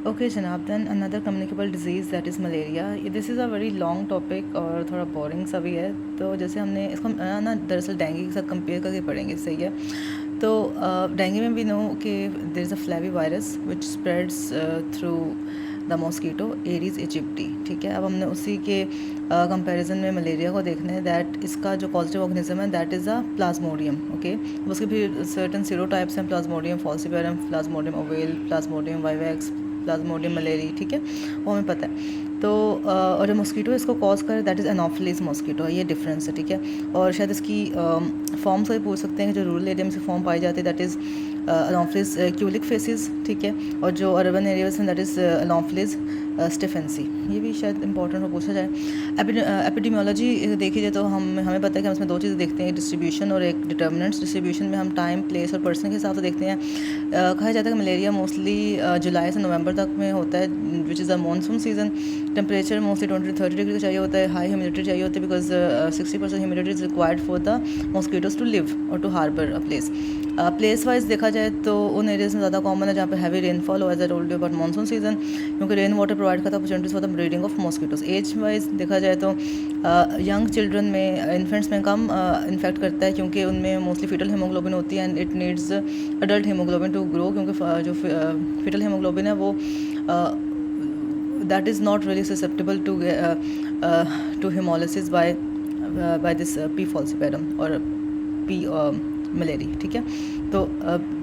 Okay जनाब, then another communicable disease that is malaria. This is a very long topic और थोड़ा boring सा भी है। तो जैसे हमने इसको ना दरअसल डेंगू के साथ कंपेयर करके पढ़ेंगे, सही है। तो डेंगू में भी नो कि there is a flavi virus which spreads through the mosquito aedes aegypti. ठीक है, अब हमने उसी के कंपैरिजन में मलेरिया को देखना है। दैट इसका जो पॉजिटिव ऑर्गेनिज्म है that is a plasmodium. Okay, उसके फिर सर्टन सीरोटाइप्स हैं, plasmodium falciparum, plasmodium ovale, plasmodium vivax, plasmodium malariae. ठीक है, वो हमें पता है। तो और जो मॉस्कीटो इसको कॉज करे दैट इज़ एनोफिलीज मॉस्कीटो, ये डिफरेंस है। ठीक है, और शायद इसकी फॉर्म्स भी पूछ सकते हैं कि जो रूरल एरिया में से फॉर्म पाई जाती है दैट इज़ एनोफिलीज क्यूलिक फेसिस। ठीक है, और जो अर्बन एरियाज हैं दैट इज़ एनोफिलीज स्टेफेंसी। ये भी शायद इंपॉर्टेंट हो पूछा जाए। एपिडेमियोलॉजी देखी जाए तो हमें पता है कि हम इसमें दो चीज़ें देखते हैं, डिस्ट्रीब्यूशन और एक डिटर्मिनेंट्स। डिस्ट्रीब्यूशन में हम टाइम, प्लेस और पर्सन के हिसाब से देखते हैं। कहा जाता है कि मलेरिया मोस्टली जुलाई से नवंबर तक में होता है, which is a monsoon season. Temperature mostly 20 to 30 degree चाहिए होता है। हाई ह्यूमिडिटी चाहिए होती है because 60% humidity is required for the mosquitoes to live और to harbour a place. Place wise देखा जाए तो उन एरियाज में ज़्यादा कॉमन है जहाँ पे हैवी रेनफॉल हो, as I told you about monsoon season, क्योंकि रेन वाटर प्रोवाइड करता है opportunities for the breeding of mosquitoes. Age wise देखा जाए तो यंग चिल्ड्रन में, इन्फेंट्स में कम इन्फेक्ट करता है क्योंकि उनमें मोस्टली फीटल हीमोग्लोबिन होती है and it needs adult haemoglobin to grow, क्योंकि जो फीटल हीमोग्लोबिन है वो that is not really susceptible to hemolysis by this P falciparum और P मलेरी। ठीक है, तो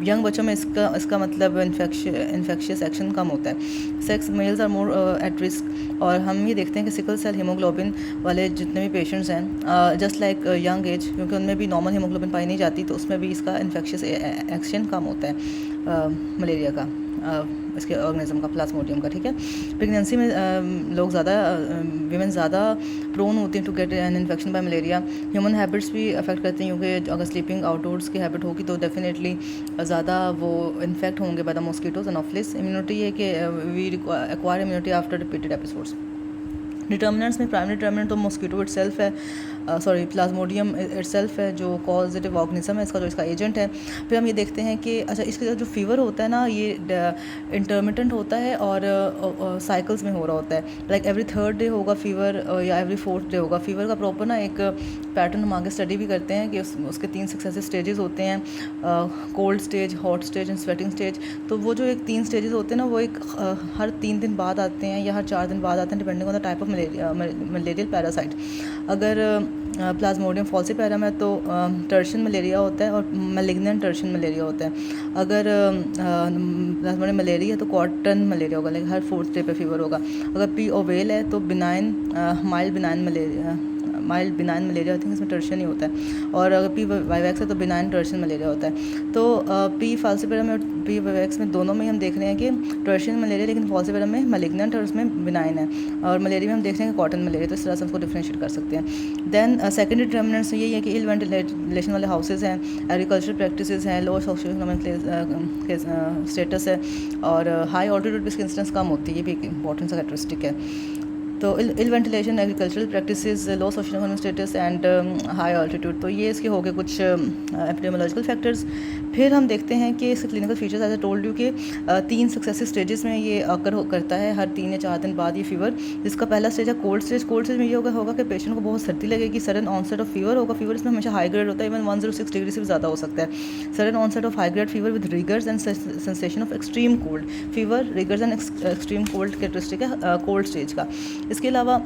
यंग बच्चों में इसका मतलब इन्फेक्शियस एक्शन कम होता है। Sex males are more at risk. और हम ये देखते हैं कि सिकल सेल हीमोग्लोबिन वाले जितने भी पेशेंट्स हैं, जस्ट लाइक यंग एज, क्योंकि उनमें भी नॉर्मल हीमोग्लोबिन पाई नहीं जाती, तो उसमें भी इसका इन्फेक्शियस एक्शन कम होता है मलेरिया का, इसके ऑर्गेनिज्म का, प्लाज्मोडियम का। ठीक है, प्रेगनेंसी में लोग ज़्यादा, वीमेन ज़्यादा प्रोन होती हैं to get an infection by malaria. Human habits भी अफेक्ट करती हैं, क्योंकि अगर स्लीपिंग आउटडोर्स की हैबिट होगी तो डेफिनेटली ज़्यादा वो इन्फेक्ट होंगे by the mosquitoes anopheles. Immunity है कि we acquire immunity after repeated episodes. Determinants में प्राइमरी डिटर्मिनेंट तो मॉस्कीटो इटसेल्फ है, सॉरी प्लाज्मोडियम इटसेल्फ है जो कॉजेटिव ऑर्गेनिज्म है इसका, जो इसका एजेंट है। फिर हम ये देखते हैं कि अच्छा, इसका जो फीवर होता है ना, ये इंटरमिटेंट होता है और साइकिल्स में हो रहा होता है। लाइक एवरी थर्ड डे होगा फीवर या एवरी फोर्थ डे होगा फीवर का प्रॉपर ना एक पैटर्न हम आगे स्टडी भी करते हैं कि उसके 3 सक्सेसिव स्टेजेस होते हैं, cold stage, hot stage and sweating stage. तो वो जो एक 3 स्टेजेस होते हैं ना, वो एक हर 3 दिन बाद आते हैं या हर 4 दिन बाद आते हैं, depending on the type of malarial parasite. अगर प्लाज्मोडियम फॉल्सिपेरम है तो टर्शन मलेरिया होता है और मैलिग्नेंट टर्शन मलेरिया होता है। अगर प्लाज्मोडियम मलेरिया है तो कॉटन मलेरिया होगा, लाइक हर 4th डे पे फीवर होगा। अगर पी ओवेल है तो benign, mild benign malaria, mild benign malaria, I think इसमें टर्शन ही होता है। और अगर पी वाइवैक्स है तो बिनाइन टर्शन मलेरिया होता है। तो पी फाल्सिपेरम और पी वाइवैक्स में दोनों में हम देख रहे हैं कि टर्शन मलेरिया, लेकिन फाल्सिपेरम में मैलिग्नेंट और उसमें बिनाइन है। और मलेरिया में हम देख रहे हैं कि कॉटन मलेरिया, तो इस तरह से हमको डिफ्रेंशिएट कर सकते हैं। देन सेकेंडरी डिटर्मिनेंट्स यही है कि इल वेंटिलेशन वाले हाउसेज हैं, एग्रीकल्चर प्रैक्टिसेस हैं, लो सोशल इकोनॉमिक स्टेटस है, और हाई ऑल्टीट्यूड इसकी इंसिडेंस कम होती है, ये भी एक इंपॉर्टेंट सा कैरेक्टरिस्टिक है। तो ill ventilation, agricultural practices, low social economic status and high altitude, तो ये इसके हो गए कुछ एपिडेमियोलॉजिकल फैक्टर्स। फिर हम देखते हैं कि इसके clinical features, as I told you कि 3 सक्सेसिव स्टेजेस में ये अकर करता है, हर 3 या 4 दिन बाद ये फीवर। जिसका पहला स्टेज है कोल्ड स्टेज। कोल्ड स्टेज में ये होगा कि पेशेंट को बहुत सर्दी लगेगी, सडन ऑनसेट ऑफ फीवर होगा। फीवर इसमें हमेशा हाई ग्रेड होता है, इवन 106 डिग्री से भी ज़्यादा हो सकता है। Sudden onset of high grade fever with rigors and sensation of extreme cold. Fever, rigors and extreme cold characteristic है कोल्ड स्टेज का। इसके अलावा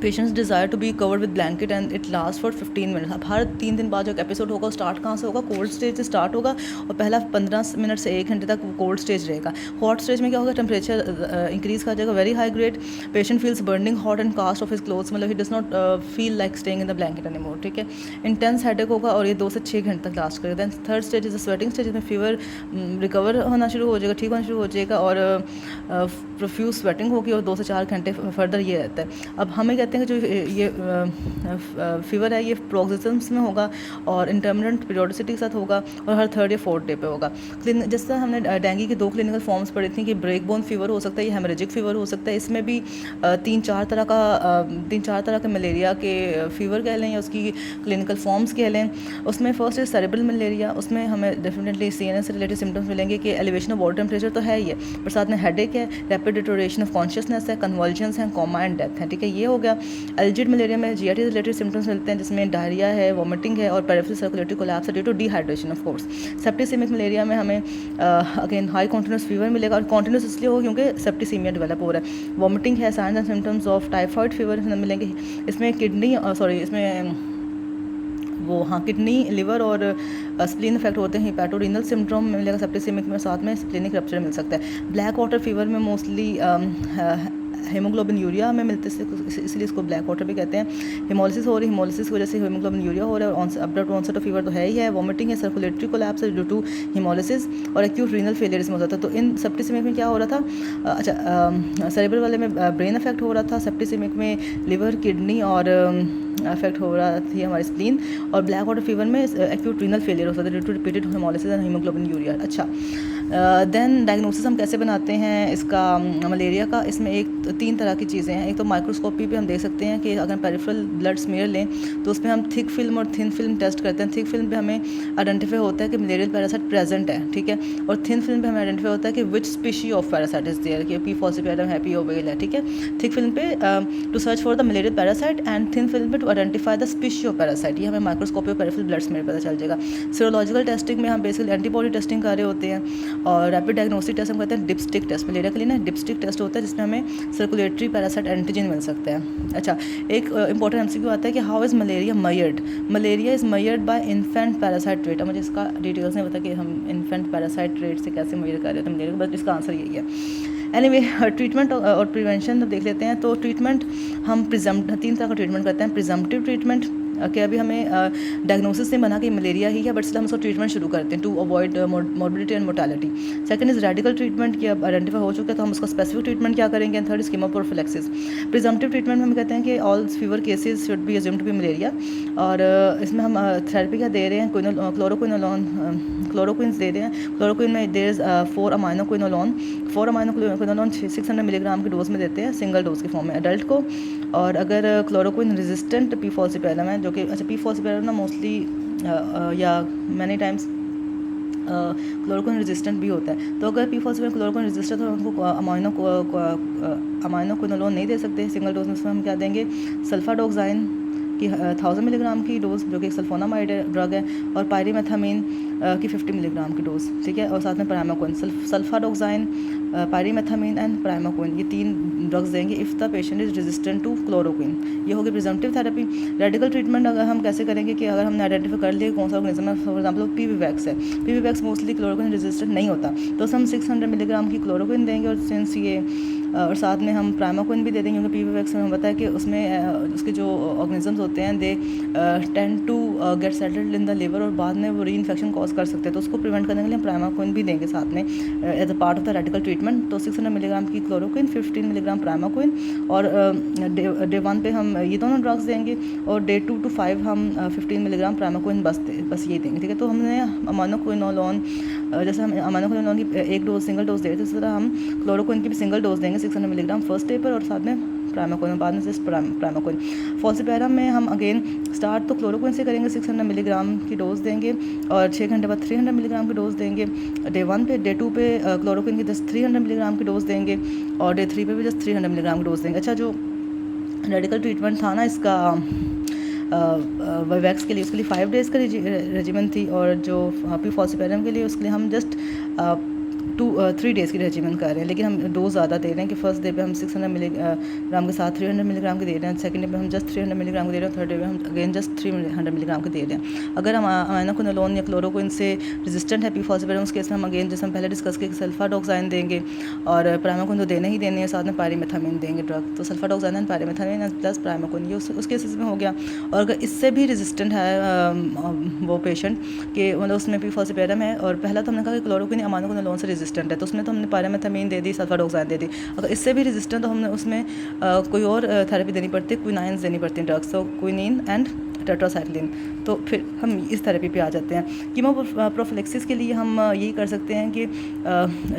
patients desire to be covered with blanket and it last for 15 minutes. अब हर 3 दिन बाद जो episode होगा स्टार्ट कहाँ से होगा, कोल्ड स्टेज से स्टार्ट होगा, और पहला 15 मिनट से 1 घंटे तक कोल्ड स्टेज रहेगा। हॉट स्टेज में क्या होगा, टेम्परेचर इंक्रीज कर जाएगा, very high grade, patient feels burning hot and cast off his clothes, मतलब he does not feel like staying in the blanket any more. ठीक है, इंटेंस हेडेक होगा और ये 2 से 6 घंटे तक लास्ट करेगा। Then third stage is a sweating stage, जिसमें फीवर रिकवर होना शुरू हो जाएगा, ठीक होना शुरू हो जाएगा, और प्रोफ्यूज स्वेटिंग होगी, और 2 से 4 घंटे फर्दर ये रहता है। अब हमें क्या कहते हैं कि जो ये फीवर है ये प्रोक्सिम्स में होगा और इंटरमिटेंट पीरियोडिसिटी के साथ होगा और हर थर्ड या फोर्थ डे पे होगा। जिस तरह हमने डेंगू की 2 क्लिनिकल फॉर्म्स पढ़ी थी कि ब्रेक बोन फीवर हो सकता है, ये हेमरेजिक फीवर हो सकता है। इसमें भी 3-4 तरह के मलेरिया के फीवर कह लें या उसकी क्लिनिकल फॉर्म्स कह लें। उसमें फर्स्ट इज सेरेब्रल मलेरिया, उसमें हमें डेफिनेटली CNS से रिलेटेड सिम्टम्स मिलेंगे कि एलिवेशन ऑफ बॉडी टेम्परेचर तो है ही है, पर साथ में हेडेक है, रैपिड डिटोरेशन ऑफ कॉन्शियसनेस है, कन्वल्जन्स हैं, कोमा एंड डेथ है। ठीक है, ये हो गया। एलजिड मलेरिया में GIT से रिलेटेड सिम्टम्स मिलते हैं जिसमें डायरिया है, वॉमिटिंग है और पेरिफेरल सर्कुलेटरी कोलैप्स है due to dehydration of course. Septicaemic malaria में हमें अगेन हाई कॉन्टिन्यूस फीवर मिलेगा और कॉन्टिन्यूस इसलिए हो क्योंकि सेप्टिसीमिया डेवलप हो रहा है। वॉमिटिंग है, science and symptoms of typhoid fever मिलेंगे। इसमें किडनी, लिवर और स्प्लीन इफेक्ट होते हैं। हिपैटोरीनल सिंड्रोम में मिलेगा सेप्टिसेमिक में, साथ में स्प्लीनिक रप्चर मिल सकता है। ब्लैक वाटर फीवर में मोस्टली हीमोग्लोबिन यूरिया हमें मिलते हैं, इसलिए इसको ब्लैक वाटर भी कहते हैं। हिमोलिसिस हो रही है, हिमोलिसिस की वजह से हीमोग्लोबिन यूरिया हो रहा है और अब्रप्ट ऑनसेट ऑफ फीवर तो है ही है। वॉमिटिंग है, सर्कुलेटरी कोलैप्स है ड्यू टू हिमोलिसिस और एक्यूट रीनल फेलियर इसमें होता था। तो इन सेप्टिसेमिक में क्या हो रहा था, सेरेब्रल वाले में ब्रेन इफेक्ट हो रहा था, सेप्टिसेमिक में लिवर, किडनी और इफेक्ट हो रहा थी हमारी स्प्लीन, और ब्लैक वाटर फीवर में एक्यूट रीनल फेलियर हो सकता है due to repeated haemolysis and haemoglobinuria. अच्छा, देन डायग्नोसिस हम कैसे बनाते हैं इसका मलेरिया का। इसमें 3 तरह की चीज़ें हैं। एक तो माइक्रोस्कोपी पे हम देख सकते हैं कि अगर पेरिफेरल ब्लड स्मीयर लें तो उसमें हम थिक फिल्म और थिन फिल्म टेस्ट करते हैं। थिक फिल्म पे हमें आइडेंटिफाई होता है कि मलेरियल पैरासाइट प्रेजेंट है, ठीक है, और थिन फिल्म पे हमें आइडेंटिफाई होता है कि which species of parasite is there, कि P. falciparum है, P. ovale है, ठीक है। थिक फिल्म पे to search for the malarial parasite and thin film पे to identify the species of parasite. ये हमें माइक्रोस्कोपी और पेरिफेरल ब्लड स्मीयर पता चल जाएगा। सीरोलॉजिकल टेस्टिंग में हम बेसिकली एंटीबॉडी टेस्टिंग कर रहे होते हैं और रैपिड डायग्नोस्टिक टेस्ट हम कहते हैं डिपस्टिक टेस्ट। मलेरिया के लिए ना डिपस्टिक टेस्ट होता है जिसमें हमें सर्कुलेटरी पैरासाइट एंटीजन मिल सकता है। अच्छा, एक इंपॉर्टेंट MCQ आता है कि how is malaria measured. Malaria is measured by infant parasite rate. अब मुझे इसका डिटेल्स नहीं पता कि हम इन्फेंट पैरासाइट रेट से कैसे मेजर कर रहे हैं मलेरिया, बस इसका आंसर यही है। एनीवे, ट्रीटमेंट और प्रिवेंशन देख लेते हैं। तो ट्रीटमेंट हम 3 तरह का ट्रीटमेंट करते हैं। प्रिजम्पटिव ट्रीटमेंट कि अभी हमें डायग्नोसिस से बना कि मलेरिया ही है, बट स्टिल हम उसको ट्रीटमेंट शुरू करते हैं to avoid morbidity and mortality. Second is radical treatment कि अब आइडेंटिफाई हो चुका है तो हम उसका स्पेसिफिक ट्रीटमेंट क्या करेंगे। And third is chemoprophylaxis. Presumptive treatment में हम कहते हैं कि all fever cases should be assumed to be malaria, और इसमें हम थेरेपी क्या दे रहे हैं, क्लोरोक्विन दे रहे हैं। क्लोरोक्विन में देयर इज 4 अमाइनोक्विनोलोन 600 मिलीग्राम की डोज में देते हैं, सिंगल डोज के फॉर्म में अडल्ट को। और अगर क्लोरोक्विन रेजिस्टेंट P. falciparum है, जो कि अच्छा P. falciparum ना मोस्टली या मैनी टाइम्स क्लोरोक्विन रेजिस्टेंट भी होता है। तो अगर P. falciparum क्लोरोक्विन रेजिस्टेंट है तो उनको अमाइनोक्विनोलोन नहीं दे सकते सिंगल डोज में। उसमें हम क्या देंगे, सल्फाडोक्साइन की 1000 मिलीग्राम की डोज जो कि सल्फोनामाइड ड्रग है, और पायरीमेथामीन की 50 मिलीग्राम की डोज, ठीक है, और साथ में primaquine. Sulfadoxine, pyrimethamine and primaquine, ये 3 ड्रग्स देंगे if the patient is resistant to chloroquine. ये होगी प्रिजम्पटिव थेरेपी। रेडिकल ट्रीटमेंट अगर हम कैसे करेंगे कि अगर हमने आइडेंटिफाई कर लिया कौन सा ऑर्गेनिज्म है, फॉर एग्जाम्पल PVVAX है, PVVAX मोस्टली क्लोरोक्विन रेजिस्टेंट नहीं होता, तो हम 600 मिलीग्राम की क्लोरोक्विन देंगे और सिंस ये और साथ में हम प्राइमाक्विन भी दे देंगे क्योंकि PVVAX में हम बताया कि उसमें उसके जो ऑर्गेनिजम्स होते हैं they tend to get settled in the liver और बाद में वो री इन्फेक्शन कॉज कर सकते हैं, तो उसको प्रिवेंट करने के लिए हम प्राइमाक्विन भी देंगे साथ में as a part of the radical treatment. तो 600 मिलीग्राम की क्लोरोक्विन, 15 मिलीग्राम प्राइमाक्विन, और डे 1 पे हम ये दोनों ड्रग्स देंगे और डे 2 to 5 हम 15 मिलीग्राम प्राइमाक्विन बस ये देंगे, ठीक है। तो हमने अमाइनोक्विनोलोन, जैसे हम अमाइनोक्विनोलोन की 1 डोज सिंगल डोज दे रहे थे, इस तरह हम क्लोरोक्विन की भी सिंगल डोज देंगे 600 मिलीग्राम फर्स्ट डे पर, और साथ में प्राइमाक्विन बाद में सिर्फ प्राइमाक्विन। फॉल्सिपेरम में हम अगेन स्टार्ट तो क्लोरोक्विन से करेंगे, 600 मिलीग्राम की डोज देंगे और 6 घंटे बाद 300 मिलीग्राम की डोज देंगे डे 1 पे। डे 2 पे क्लोरोक्विन की 300 मिलीग्राम की डोज देंगे और डे 3 पे भी जस्ट 300 मिलीग्राम की डोज देंगे। अच्छा, जो रेडिकल ट्रीटमेंट था ना इसका वैक्स के लिए, उसके लिए 5 डेज़ का रेजिमेंट थी, और जो P. falciparum के लिए उसके लिए हम जस्ट 3 डेज़ की रेजिमेंट कर रहे हैं, लेकिन हम डोज ज़्यादा दे रहे हैं कि फर्स्ट डे पे हम 600 मिलीग्राम के साथ 300 मिलीग्राम की दे रहे हैं, सेकंड डे पे हम जस्ट 300 मिलीग्राम की दे रहे हैं, थर्ड डे पे हम अगेन जस्ट 300 मिलीग्राम की दे रहे हैं। अगर हम अमाइनोक्विनोलोन या क्लोरोक्विन से रेजिस्टेंट है P. falciparum, उस केस में हम अगेन जैसे हम पहले डिस्कस किए सल्फाडोक्साइन देंगे और प्राइमाक्विन तो देने ही देने हैं, साथ में पायरीमेथामीन देंगे ड्रग। तो सल्फाडोक्साइन एंड पायरीमेथामीन प्लस प्राइमाक्विन, ये उस केसेस में हो गया। और अगर इससे भी रेजिस्टेंट है वो पेशेंट के मतलब उसमें P. falciparum है, और पहला तो हमने कहा कि क्लोरोक्विन अमाइनोक्विनोलोन से रेजिस्टेंट है तो उसमें तो हमने पायरामेथामीन दे दी, सल्फाडोक्साइन दे दी। अगर इससे भी रेजिस्टेंट तो हमने उसमें कोई और थेरेपी देनी पड़ती है, क्विनाइंस देनी पड़ती हैं ड्रग्स, तो क्विनीन एंड टेट्रासाइक्लिन। तो फिर हम इस थेरेपी पे आ जाते हैं। कीमो प्रोफिलेक्सिस के लिए हम यही कर सकते हैं कि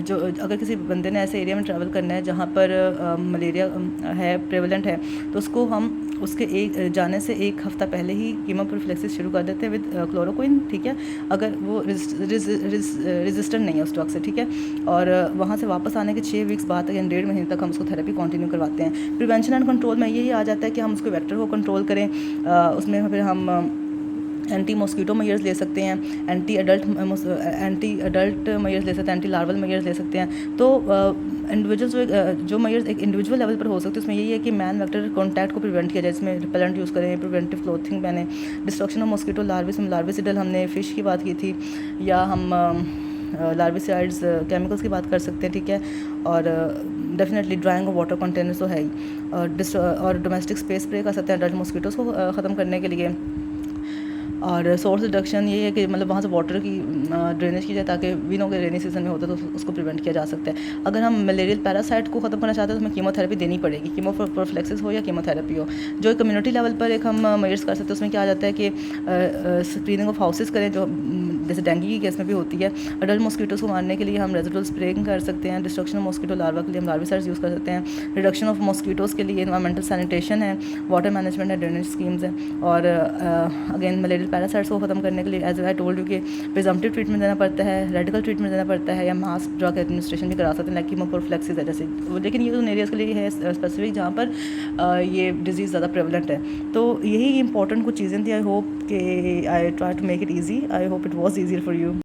जो अगर किसी बंदे ने ऐसे एरिया में ट्रैवल करना है जहाँ पर मलेरिया है, प्रेवलेंट है, तो उसको हम उसके जाने से एक हफ़्ता पहले ही कीमो प्रोफिलेक्सिस शुरू कर देते हैं विद क्लोरोक्विन, ठीक है, अगर वो रेजिस्टेंट नहीं है उस ड्रग से, ठीक है। और वहाँ से वापस आने के 6 वीक्स बाद या 1.5 महीने तक हम उसको थेरेपी कंटिन्यू करवाते हैं। प्रिवेंशन एंड कंट्रोल में यही आ जाता है कि हम उसको वेक्टर को कंट्रोल करें, उसमें फिर हम एंटी मॉस्किटो मेयर्स ले सकते हैं, एंटी अडल्ट मेयर्स ले सकते हैं, एंटी लार्वल मेयर्स ले सकते हैं। तो इंडिविजुअल्स जो मेयर्स एक इंडिविजुअल लेवल पर हो सकते हैं उसमें यही है कि मैन वेक्टर कॉन्टैक्ट को प्रिवेंट किया जाए, इसमें रिपेलेंट यूज़ करें, प्रिवेंटिव क्लोथिंग पहने, डिस्ट्रक्शन ऑफ मॉस्किटो लार्विस में लार्विसिडल हमने फ़िश की बात की थी, या हम लार्विसाइड्स केमिकल्स की बात कर सकते हैं, ठीक है। और definitely drying of water containers तो है ही, और डोमेस्टिक स्पेस स्प्रे कर सकते हैं अडल्ट मॉस्किटोज़ को ख़त्म करने के लिए। और सोर्स रिडक्शन ये है कि मतलब वहाँ से वाटर की ड्रेनेज की जाए ताकि विनो के रेनी सीजन में होता है तो उसको प्रिवेंट किया जा सकता है। अगर हम मलेरियल पैरासाइट को ख़त्म करना चाहते हैं तो हमें कीमोथेरेपी देनी पड़ेगी, कीमो प्रोफिलेक्सिस हो या कीमोथेरेपी हो। जो कम्युनिटी लेवल पर एक हम मेजर्स कर सकते हैं उसमें क्या आ जाता है कि स्क्रीनिंग ऑफ हाउसेस करें, जो जैसे डेंगू की केस में भी होती है। अडल्ट मॉस्किटोज़ को मारने के लिए हम रेजिडुअल स्प्रेइंग कर सकते हैं, डिस्ट्रक्शन ऑफ मॉस्किटो लार्वा के लिए हम लार्विसाइड्स यूज़ कर सकते हैं, रिडक्शन ऑफ मॉस्किटोज़ के लिए एनवायरमेंटल सैनिटेशन है, वाटर मैनेजमेंट है, ड्रेनेज स्कीम्स हैं। और अगेन मलेरियल पैरासाइट्स को ख़त्म करने के लिए एज आई टोल्ड यू कि प्रिजम्पटिव ट्रीटमेंट देना पड़ता है, रेडिकल ट्रीटमेंट देना पड़ता है, या मास ड्रग एडमिनिस्ट्रेशन भी करा सकते हैं लाइक कीमोप्रोफिलेक्सिस है जैसे। लेकिन ये उन एरियाज़ के लिए है स्पेसिफिक जहाँ पर ये डिजीज़ ज़्यादा प्रेवलेंट है। तो यही इंपॉर्टेंट कुछ चीज़ें थी। आई होप कि I try to make it easy, I hope it was easier for you.